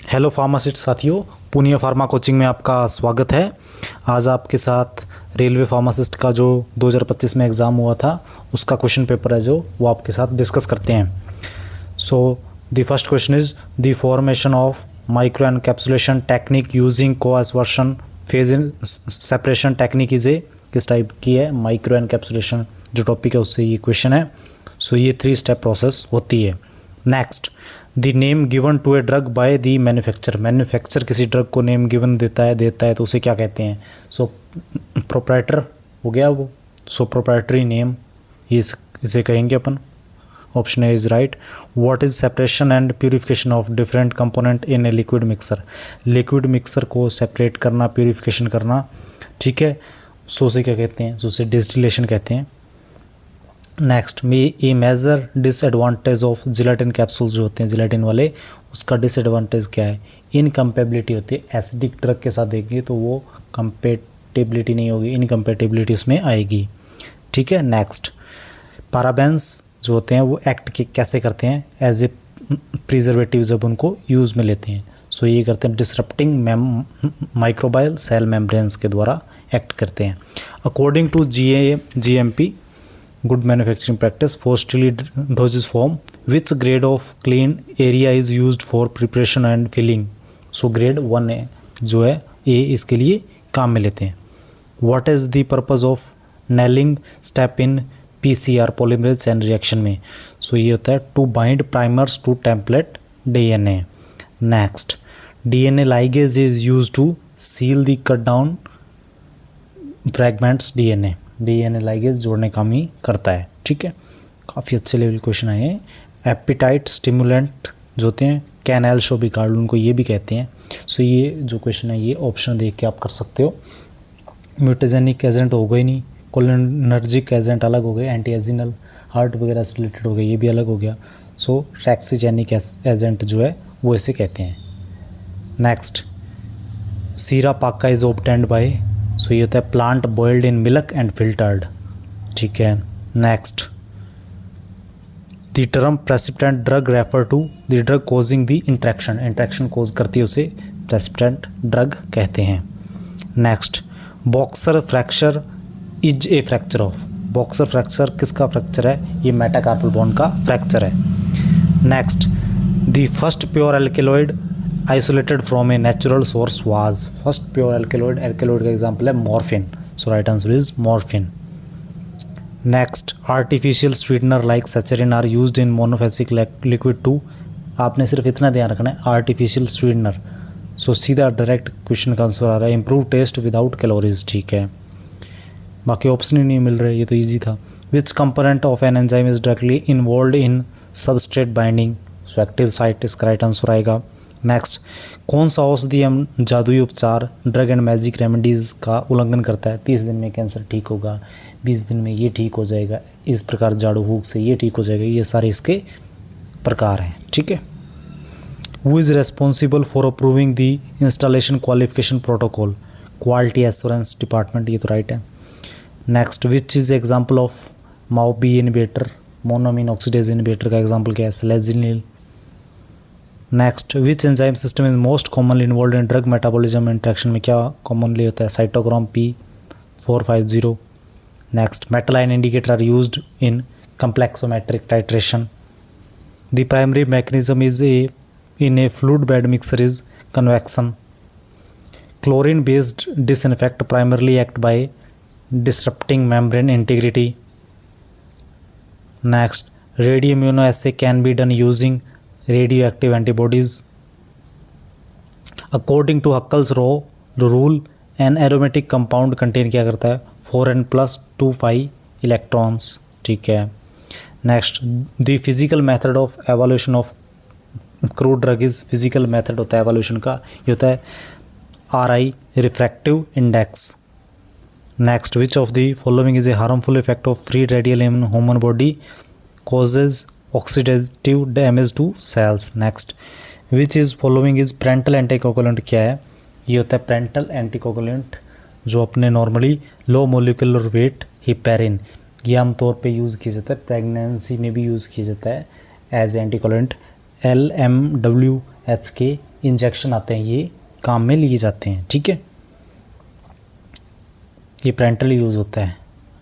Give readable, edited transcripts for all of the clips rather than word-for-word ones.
Hello pharmacist साथियों, Punia pharma coaching में आपका स्वागत है। आज आपके साथ रेलवे फार्मासिस्ट का जो 2025 में एग्ज़ाम हुआ था उसका क्वेश्चन पेपर है जो वो आपके साथ डिस्कस करते हैं। So the first question is the formation of micro encapsulation technique using coacervation phase in separation technique is a किस टाइप की है? माइक्रो एनकैप्सुलेशन जो टॉपिक है उससे ये क्वेश्चन है। सो ये 3 स्टेप प्रोसेस होती है। Next, the name given to a drug by the manufacture किसी ड्रग को नेम गिवन देता है तो उसे क्या कहते हैं? सो प्रोप्राइटर हो गया वो। सो प्रोप्राइटरी नेम इसे कहेंगे अपन। Option A is right. What is separation and purification of different component in a liquid mixer? Liquid mixer को सेपरेट करना, प्यूरिफिकेशन करना, ठीक है। सो उसे क्या कहते हैं? सो उसे डिस्टिलेशन कहते हैं। नेक्स्ट, ये major disadvantage of gelatin capsules जो होते हैं जिलेटिन वाले, उसका डिसएडवांटेज क्या है? इनकम्पेबिलिटी होती है। एसिडिक ड्रग के साथ देखेंगे तो वो कंपेटिबिलिटी नहीं होगी, इनकम्पेटिबिलिटी उसमें आएगी, ठीक है। नेक्स्ट, पैराबेंस जो होते हैं वो एक्ट कैसे करते हैं? एज ए प्रिजर्वेटिव जब उनको यूज़ में लेते हैं। सो ये करते हैं डिसरप्टिंग माइक्रोबायल सेल मेम्ब्रेन्स के द्वारा एक्ट करते हैं। According to GMP good manufacturing practice for sterile dosage form, which grade of clean area is used for preparation and filling? So grade 1 है जो है ए इसके लिए काम में लेते हैं। What is the purpose of annealing step in PCR polymerase chain reaction में? सो ये होता है to bind primers to template DNA। Next, DNA ligase is use to seal the cut down fragments DNA ligase जोड़ने का काम ही करता है, ठीक है। काफ़ी अच्छे लेवल क्वेश्चन आए हैं। एपिटाइट स्टिमुलेंट जो होते हैं कैनाल शोबिकार्ड उनको ये भी कहते हैं। सो ये जो क्वेश्चन है ये ऑप्शन देख के आप कर सकते हो। म्यूटेजेनिक एजेंट हो गए नहीं, कोलिनर्जिक एजेंट अलग हो गए, एंटी एजिनल हार्ट वगैरह से रिलेटेड हो गए, ये भी अलग हो गया। सो टैक्सीजेनिक एजेंट जो है वो इसे कहते हैं। नेक्स्ट, सीरा पाका इज ऑब्टेन्ड बाय, सो ये होता है plant boiled in milk and filtered, ठीक है। Next, the term precipitant drug refer to the drug causing the interaction cause करती है उसे प्रेसिपिटेंट ड्रग कहते हैं। Next, boxer fracture is a fracture of, boxer fracture किसका फ्रैक्चर है? ये मेटाकार्पल बॉन्ड का फ्रैक्चर है। Next, the first pure alkaloid isolated from a natural source was, first pure alkaloid का एग्जाम्पल है morphine. So right answer is morphine. Next, artificial sweetener like saccharin are used in monophasic liquid too, आपने सिर्फ इतना ध्यान रखना है artificial sweetener. So सीधा direct question का आंसर आ रहा है इम्प्रूव टेस्ट विदाउट कैलोरीज, ठीक है। बाकी ऑप्शन ही नहीं मिल रहे, ये तो ईजी था। विच component of an enzyme is directly involve in substrate binding? So active site इसका राइट आंसर आएगा। नेक्स्ट, कौन सा औषधि जादुई उपचार ड्रग एंड मैजिक रेमेडीज़ का उल्लंघन करता है? 30 दिन में कैंसर ठीक होगा, 20 दिन में ये ठीक हो जाएगा, इस प्रकार झाड़ू फूक से ये ठीक हो जाएगा, ये सारे इसके प्रकार हैं, ठीक है। Who is responsible for approving the installation qualification protocol? Quality assurance department, ये तो राइट है। Next, which is example of MAO-B inhibitor, monoamine oxidase inhibitor का एग्जाम्पल क्या है? Selegiline. Next, which enzyme system is most commonly involve in drug metabolism interaction में क्या commonly होता है? Cytochrome P450। Next, metal ion indicator are used in complexometric titration. The primary mechanism is in a fluid bed mixer is convection. Chlorine based disinfect primarily act by disrupting membrane integrity. Next, radioimmunoassay can be done using radioactive antibodies. According to Huckel's rule, an aromatic compound contain क्या करता है? 4n plus 2 pi electrons, ठीक है। Next, the physical method of evaluation of crude drug is, physical method होता है evaluation का, ये होता है RI refractive index. Next, which of the following is a harmful effect of free radical in human body? Causes oxidative damage to cells. Next, which is following is parental anticoagulant? क्या है? ये होता है parental anticoagulant जो अपने normally low molecular weight heparin, ये आमतौर पे यूज़ किया जाता है, प्रेगनेंसी में भी यूज़ किया जाता है एज एंटीकोगुलेंट। LMWHK इंजेक्शन आते हैं ये काम में लिए जाते हैं, ठीक है। ये पेरेंटली यूज़ होता है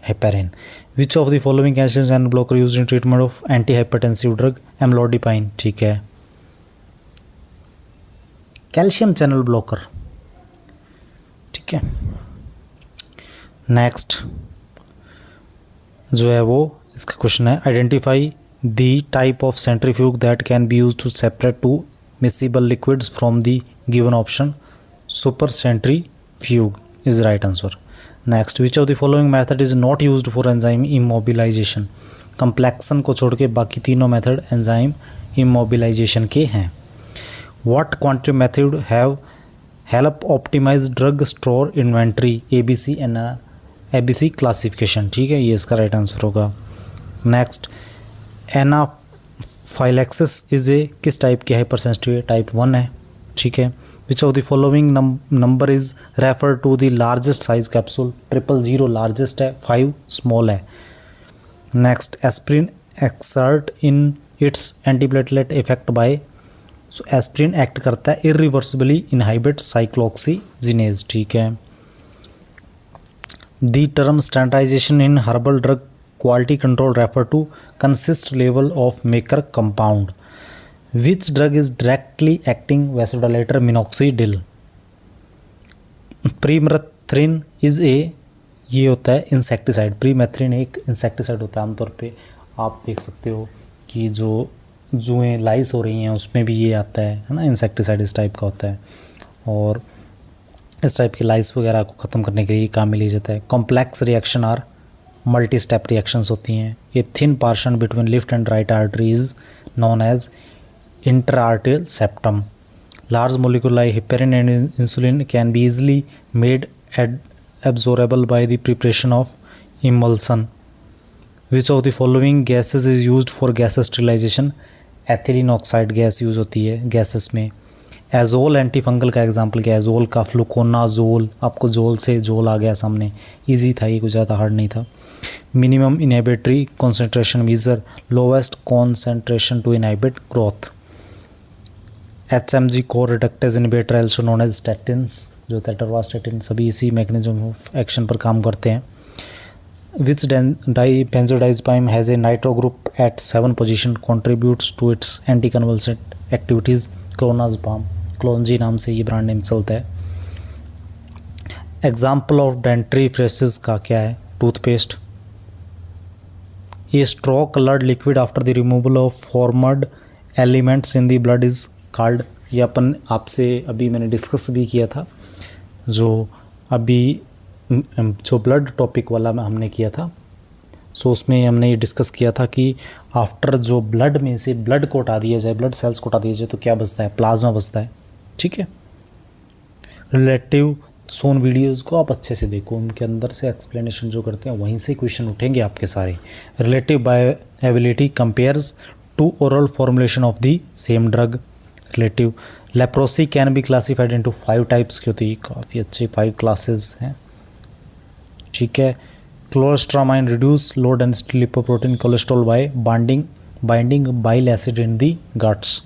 heparin. Which of the following calcium channel blocker use in treatment of anti hypertensive drug, amlodipine, ठीक है। कैल्शियम चैनल ब्लॉकर, ठीक है। नेक्स्ट जो है वो इसका क्वेश्चन है, identify the type of centrifuge that can be use to separate two miscible liquids from the given option, super centrifuge is right answer. Next, which of the following method is not used for enzyme immobilization, complexation को छोड़ के बाकी तीनों method enzyme immobilization के हैं। What quantity method have help optimize drug store inventory, ABC classification, ठीक है, ये इसका राइट आंसर होगा। नेक्स्ट, एनाफाइलैक्सिस इज ए किस टाइप की हाइपर सेंसिटिव, टाइप 1 है, ठीक है। Which of the following number is refer to the largest size capsule, 000 largest है, 5 स्मॉल है। Next, aspirin exert in its antiplatelet effect by, so aspirin act करता है irreversibly inhibit cyclooxygenase, ठीक है। The term standardization in herbal drug quality control refer to consist level of maker compound, which drug is directly acting vasodilator, minoxidil. Permethrin is a, ये होता है insecticide, प्रीमेथ्रिन एक insecticide होता है। आमतौर पे आप देख सकते हो कि जो जुएँ लाइस हो रही हैं उसमें भी ये आता है ना, इंसेक्टिसाइड इस टाइप का होता है, और इस टाइप की लाइस वगैरह को ख़त्म करने के लिए काम में लिया जाता है। Complex reaction are multi step reactions होती हैं। ये thin partition between left and right artery is known as interatrial septum. Large molecular heparin and insulin can be easily made absorbable by the preparation of emulsion. Which of the following gases is used for gas sterilization? Ethylene oxide gas use होती है gases में। Azole antifungal का example क्या है, azole का fluconazole, आपको जोल से जोल आ गया सामने, इजी था ये, कुछ ज़्यादा हार्ड नहीं था। Minimum inhibitory concentration measure, lowest concentration to inhibit growth. HMG CoA reductase inhibitor also known as statins, जो एटरवास्टैटिन, सभी इसी मैकेनिज्म ऑफ एक्शन पर काम करते हैं। Which dibenzodiazepine has a nitro group at 7 position, contributes to its anti convulsant activities, clonazepam, क्लोनजी नाम से ये ब्रांड नेम चलता है। एग्जाम्पल ऑफ डेंट्रीफ्रेसिस का क्या है, toothpaste. A straw coloured liquid after the removal of formed elements in the blood is called, ये अपन आपसे अभी मैंने डिस्कस भी किया था, जो अभी जो ब्लड टॉपिक वाला हमने किया था, सो उसमें हमने ये डिस्कस किया था कि आफ्टर जो ब्लड में से ब्लड को हटा दिया जाए, ब्लड सेल्स को हटा दिया जाए, तो क्या बचता है, प्लाज्मा बचता है, ठीक है। रिलेटिव सोन वीडियोज़ को आप अच्छे से देखो, उनके अंदर से एक्सप्लेनेशन जो करते हैं वहीं से क्वेश्चन उठेंगे आपके सारे। Relative bioavailability compares to oral formulation of the same drug. Relative leprosy can be classified into 5 types की होती है, काफ़ी अच्छे 5 क्लासेस हैं, ठीक है। Cholestyramine reduce low density lipoprotein cholesterol by binding bile acid in the guts,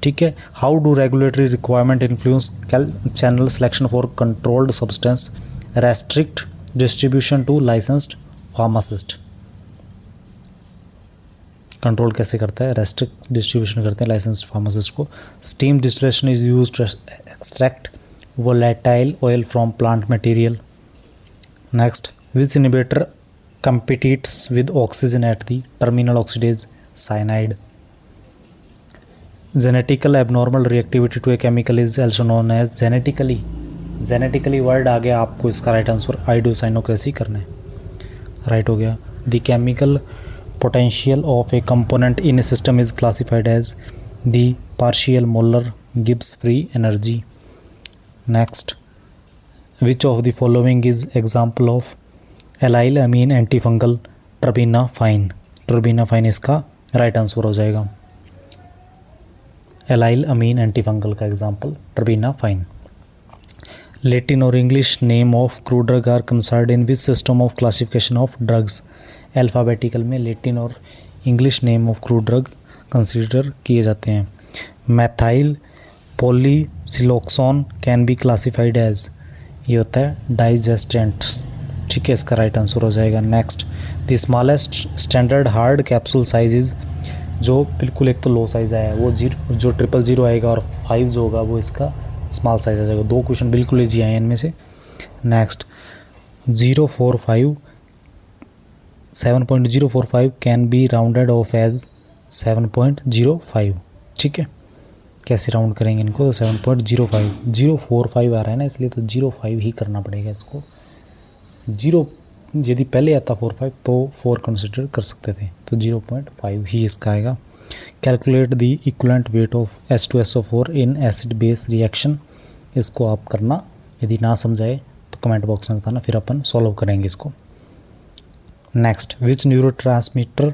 ठीक है। How do regulatory requirement influence channel selection for controlled substance, restrict distribution to licensed pharmacist. Control कैसे करता है, रेस्ट्रिक्ट डिस्ट्रीब्यूशन करते हैं licensed pharmacist को। Steam distillation is use to extract volatile oil from plant material. Next, which inhibitor competes with oxygen at the terminal oxidase cyanide. Genetically abnormal reactivity to a chemical is also known as genetically word आ गया, आपको इसका right answer आइडोसाइनोक्रेसी करना है, right हो गया। The chemical potential of a component in a system is classified as the partial molar Gibbs free energy. Next, which of the following is example of allyl amine antifungal? Terbinafine इसका right answer हो जाएगा। allyl amine antifungal का example terbinafine. Latin or English name of crude drug are considered in which system of classification of drugs? Alphabetical में Latin और English name of crude drug consider किए जाते हैं। Methyl polysiloxane can be classified as, ये होता है डाइजेस्टेंट्स, ठीक है, इसका राइट आंसर हो जाएगा। Next, the smallest standard hard capsule size is, जो बिल्कुल एक तो लो साइज आया है वो जो 000 आएगा और 5 जो होगा वो इसका स्मॉल साइज आ जाएगा। 2 क्वेश्चन बिल्कुल ईजी आए हैं इनमें से। Next, 7.045 can be rounded off as 7.05, ठीक है, कैसे राउंड करेंगे इनको, तो 7.05, 045 आ रहा है ना, इसलिए तो 05 ही करना पड़ेगा इसको। 0 यदि पहले आता 45 तो 4 कंसिडर कर सकते थे, तो 0.5 ही इसका आएगा। Calculate the equivalent weight of H2SO4 in acid base reaction, इसको आप करना, यदि ना समझाए तो कमेंट बॉक्स में बताना, फिर अपन सॉल्व करेंगे इसको। Next, which neurotransmitter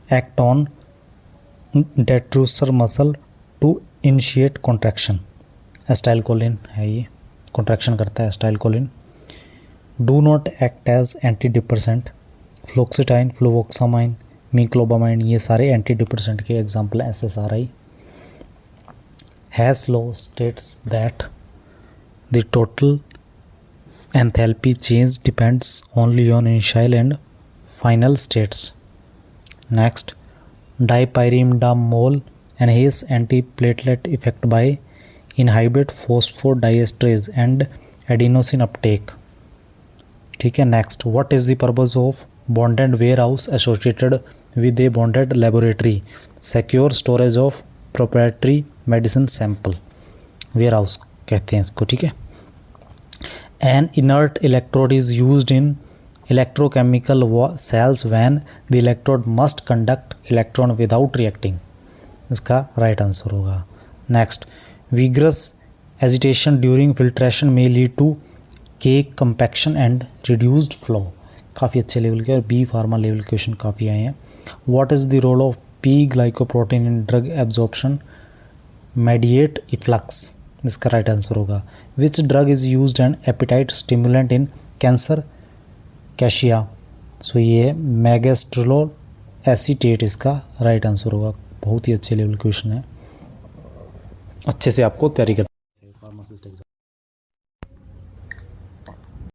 act on detrusor muscle to initiate contraction, acetylcholine है, ये कॉन्ट्रैक्शन करता है acetylcholine. Do not act as anti depressant, fluoxetine, fluvoxamine, moclobemide, ये सारे एंटी डिप्रेसेंट के एग्जाम्पल हैं। SSRI has law states that the total enthalpy change depends only on initial and final states. Next, dipyridamole enhance antiplatelet effect by inhibit phosphodiesterase and adenosine uptake, ठीक है। Next, what is the purpose of bonded warehouse associated with a bonded laboratory, secure storage of proprietary medicine sample, warehouse कहते हैं इसको, ठीक है। An inert electrode is used in electrochemical cells when the electrode must conduct electron without reacting, इसका right answer होगा। Next, vigorous agitation during filtration में lead to cake compaction and reduced flow, काफ़ी अच्छे लेवल के और B pharma level के question काफ़ी आए हैं। What is the role of P glycoprotein in drug absorption mediate efflux, इसका राइट आंसर होगा। Which drug is used and appetite stimulant in cancer cachexia, so ये मैगेस्ट्रोल एसीटेट, इसका right answer होगा। बहुत ही अच्छे लेवल क्वेश्चन है, अच्छे से आपको तैयारी करनी है फार्मासिस्ट एग्जाम।